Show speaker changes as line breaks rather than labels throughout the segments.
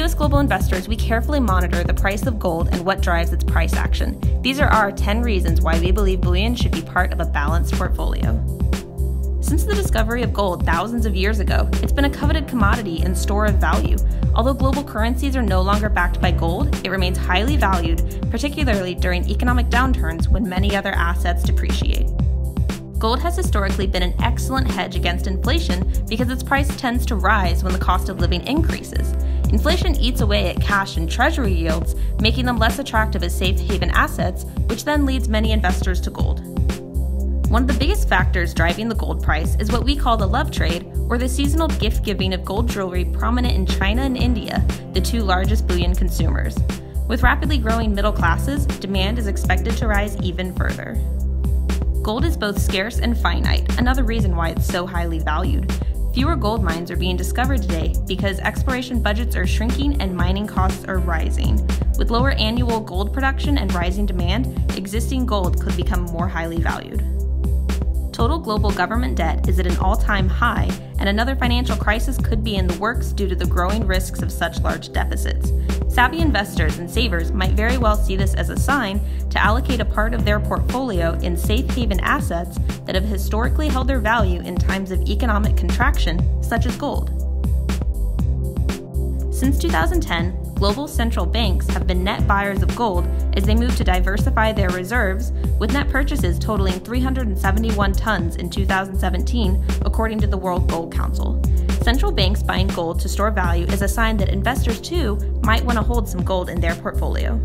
U.S. Global Investors, we carefully monitor the price of gold and what drives its price action. These are our 10 reasons why we believe bullion should be part of a balanced portfolio. Since the discovery of gold thousands of years ago, it's been a coveted commodity and store of value. Although global currencies are no longer backed by gold, it remains highly valued, particularly during economic downturns when many other assets depreciate. Gold has historically been an excellent hedge against inflation because its price tends to rise when the cost of living increases. Inflation eats away at cash and treasury yields, making them less attractive as safe haven assets, which then leads many investors to gold. One of the biggest factors driving the gold price is what we call the love trade, or the seasonal gift-giving of gold jewelry prominent in China and India, the two largest bullion consumers. With rapidly growing middle classes, demand is expected to rise even further. Gold is both scarce and finite, another reason why it's so highly valued. Fewer gold mines are being discovered today because exploration budgets are shrinking and mining costs are rising. With lower annual gold production and rising demand, existing gold could become more highly valued. Total global government debt is at an all-time high, and another financial crisis could be in the works due to the growing risks of such large deficits. Savvy investors and savers might very well see this as a sign to allocate a part of their portfolio in safe haven assets that have historically held their value in times of economic contraction, such as gold. Since 2010, global central banks have been net buyers of gold as they move to diversify their reserves, with net purchases totaling 371 tons in 2017, according to the World Gold Council. Central banks buying gold to store value is a sign that investors too might want to hold some gold in their portfolio.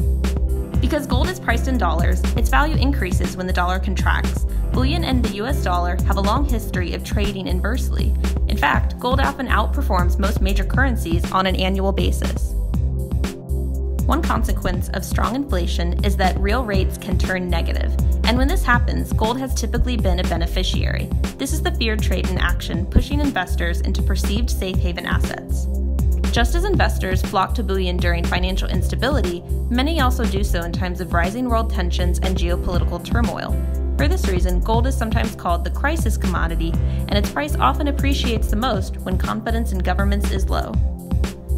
Because gold is priced in dollars, its value increases when the dollar contracts. Bullion and the US dollar have a long history of trading inversely. In fact, gold often outperforms most major currencies on an annual basis. One consequence of strong inflation is that real rates can turn negative, and when this happens, gold has typically been a beneficiary. This is the feared trade in action, pushing investors into perceived safe haven assets. Just as investors flock to bullion during financial instability, many also do so in times of rising world tensions and geopolitical turmoil. For this reason, gold is sometimes called the crisis commodity, and its price often appreciates the most when confidence in governments is low.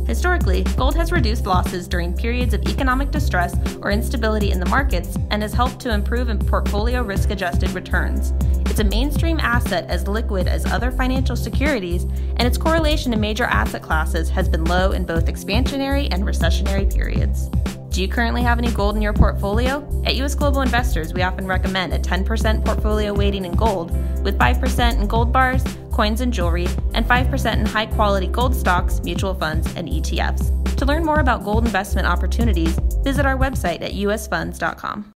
Historically, gold has reduced losses during periods of economic distress or instability in the markets and has helped to improve in portfolio risk-adjusted returns. It's a mainstream asset as liquid as other financial securities, and its correlation to major asset classes has been low in both expansionary and recessionary periods. Do you currently have any gold in your portfolio? At U.S. Global Investors, we often recommend a 10% portfolio weighting in gold, with 5% in gold bars, coins and jewelry, and 5% in high-quality gold stocks, mutual funds, and ETFs. To learn more about gold investment opportunities, visit our website at usfunds.com.